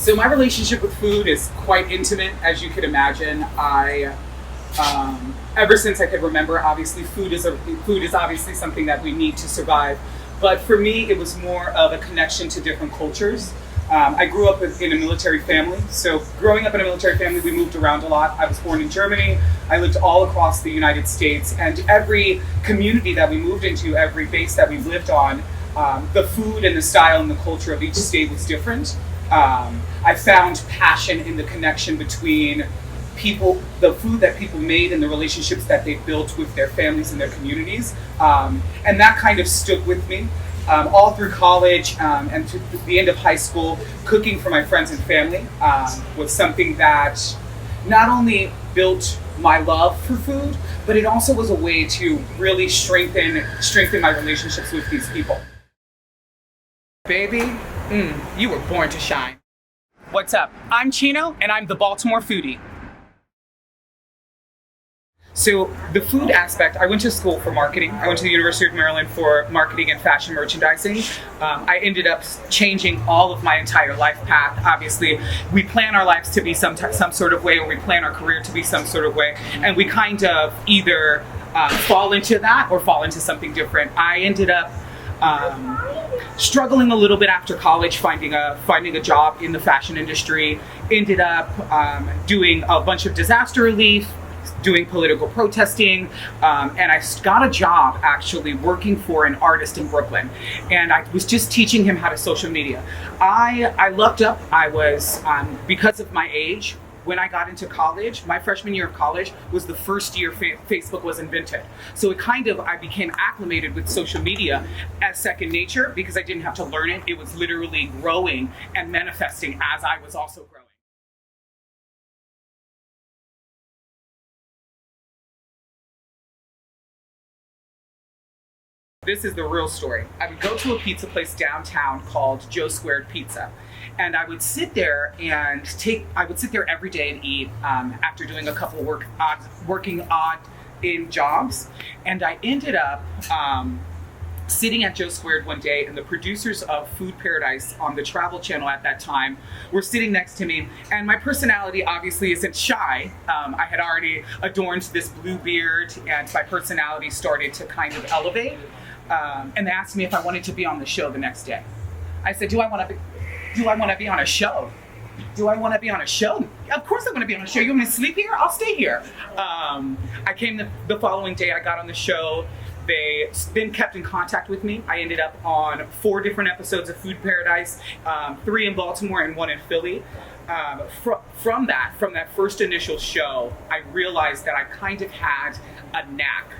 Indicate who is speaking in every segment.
Speaker 1: So my relationship with food is quite intimate, as you could imagine. Ever since I could remember, obviously food is obviously something that we need to survive. But for me, it was more of a connection to different cultures. I grew up in a military family. So growing up in a military family, we moved around a lot. I was born in Germany. I lived all across the United States, and every community that we moved into, every base that we lived on, the food and the style and the culture of each state was different. I found passion in the connection between people, the food that people made and the relationships that they built with their families and their communities. And that kind of stuck with me all through college and to the end of high school. Cooking for my friends and family was something that not only built my love for food, but it also was a way to really strengthen my relationships with these people. Baby, you were born to shine. What's up? I'm Chino, and I'm the Baltimore Foodie. So the food aspect, I went to school for marketing. I went to the University of Maryland for marketing and fashion merchandising. I ended up changing all of my entire life path. Obviously, we plan our lives to be some sort of way, or we plan our career to be some sort of way, and we kind of either fall into that or fall into something different. I ended up struggling a little bit after college, finding a job in the fashion industry. Ended up doing a bunch of disaster relief, doing political protesting, and I got a job actually working for an artist in Brooklyn, and I was just teaching him how to social media. I lucked up. I was, because of my age, when I got into college, my freshman year of college was the first year Facebook was invented. So I became acclimated with social media as second nature because I didn't have to learn it. It was literally growing and manifesting as I was also growing. This is the real story. I would go to a pizza place downtown called Joe Squared Pizza, and I would sit there every day and eat after doing a couple working odd in jobs. And I ended up sitting at Joe Squared one day, and the producers of Food Paradise on the Travel Channel at that time were sitting next to me. And my personality obviously isn't shy. I had already adorned this blue beard, and my personality started to kind of elevate. And they asked me if I wanted to be on the show the next day. I said, do I want to be on a show? Do I want to be on a show? Of course I want to be on a show. You want me to sleep here? I'll stay here. I came the following day, I got on the show. They then kept in contact with me. I ended up on 4 different episodes of Food Paradise, 3 in Baltimore and 1 in Philly. From that first initial show, I realized that I kind of had a knack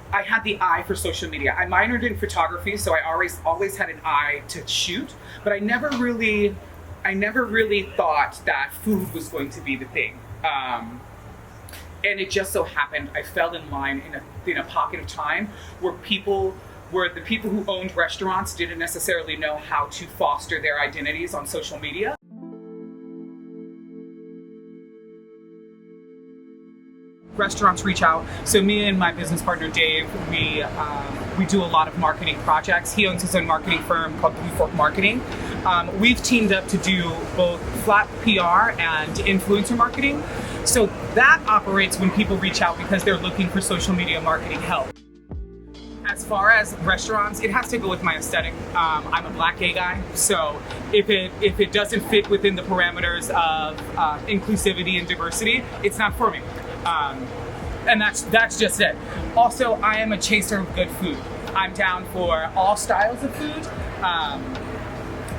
Speaker 1: I had the eye for social media. I minored in photography, so I always had an eye to shoot, but I never really thought that food was going to be the thing. And it just so happened I fell in line in a pocket of time where the people who owned restaurants didn't necessarily know how to foster their identities on social media. Restaurants reach out. So me and my business partner Dave, we do a lot of marketing projects. He owns his own marketing firm called Blue Fork Marketing. We've teamed up to do both flat PR and influencer marketing. So that operates when people reach out because they're looking for social media marketing help. As far as restaurants, it has to go with my aesthetic. I'm a Black gay guy, so if it doesn't fit within the parameters of inclusivity and diversity, it's not for me. And that's just it. Also, I am a chaser of good food. I'm down for all styles of food,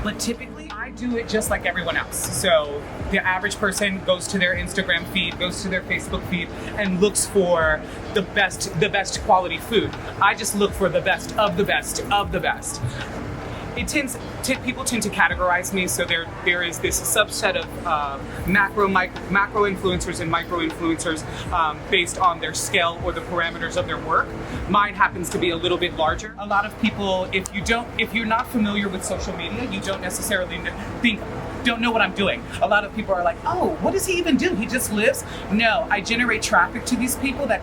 Speaker 1: but typically I do it just like everyone else. So the average person goes to their Instagram feed, goes to their Facebook feed, and looks for the best quality food. I just look for the best of the best of the best. People tend to categorize me, so there is this subset of macro influencers and micro influencers based on their scale or the parameters of their work. Mine happens to be a little bit larger. A lot of people, if you're not familiar with social media, you don't necessarily think don't know what I'm doing. A lot of people are like, oh, what does he even do? He just lives? No, I generate traffic to these people that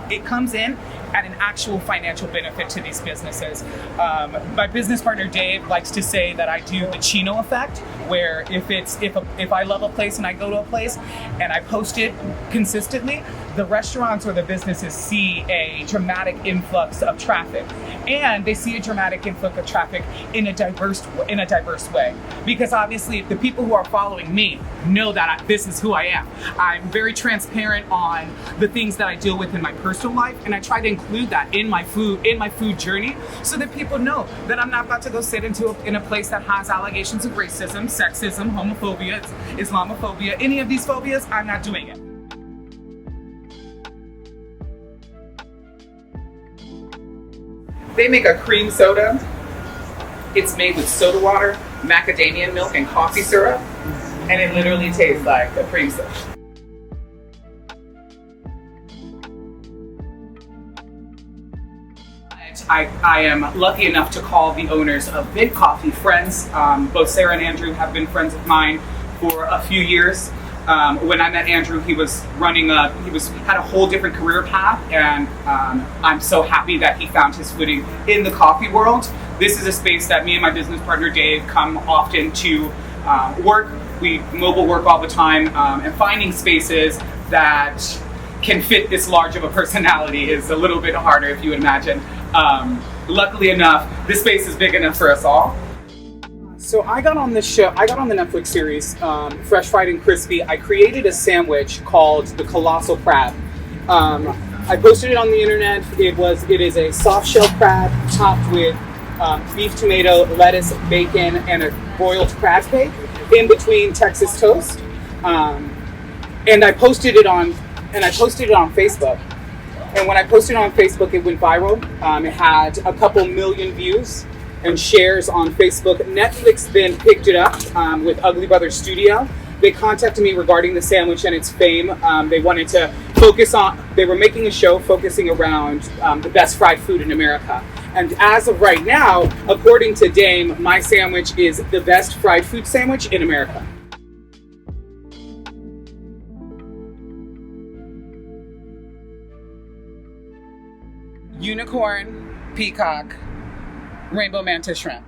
Speaker 1: it comes in at an actual financial benefit to these businesses. My business partner Dave likes to say that I do the Chino effect, where if I love a place and I go to a place and I post it consistently, the restaurants or the businesses see a dramatic influx of traffic, and they see a dramatic influx of traffic in a diverse way. Because obviously, the people who are following me know that this is who I am. I'm very transparent on the things that I deal with in my personal life, and I try to include that in my food journey, so that people know that I'm not about to go sit in a place that has allegations of racism, sexism, homophobia, Islamophobia, any of these phobias. I'm not doing it. They make a cream soda. It's made with soda water, macadamia milk, and coffee syrup, and it literally tastes like a cream soda. I am lucky enough to call the owners of Big Coffee friends. Both Sarah and Andrew have been friends of mine for a few years. When I met Andrew, he had a whole different career path, and I'm so happy that he found his footing in the coffee world. This is a space that me and my business partner Dave come often to work. We mobile work all the time, and finding spaces that can fit this large of a personality is a little bit harder, if you would imagine. Luckily enough, this space is big enough for us all. So I got on the Netflix series, Fresh, Fried, and Crispy. I created a sandwich called the Colossal Crab. I posted it on the internet. It is a soft shell crab topped with beef, tomato, lettuce, bacon, and a broiled crab cake in between Texas toast. And I posted it on Facebook. And when I posted it on Facebook, it went viral. It had a couple million views and shares on Facebook. Netflix then picked it up with Ugly Brother Studio. They contacted me regarding the sandwich and its fame. They wanted to they were making a show focusing around the best fried food in America. And as of right now, according to Dame, my sandwich is the best fried food sandwich in America. Unicorn, peacock, rainbow mantis shrimp.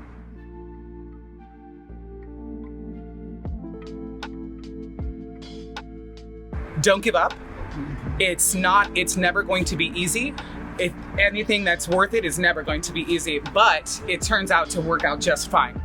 Speaker 1: Don't give up. It's never going to be easy. If anything that's worth it is never going to be easy, but it turns out to work out just fine.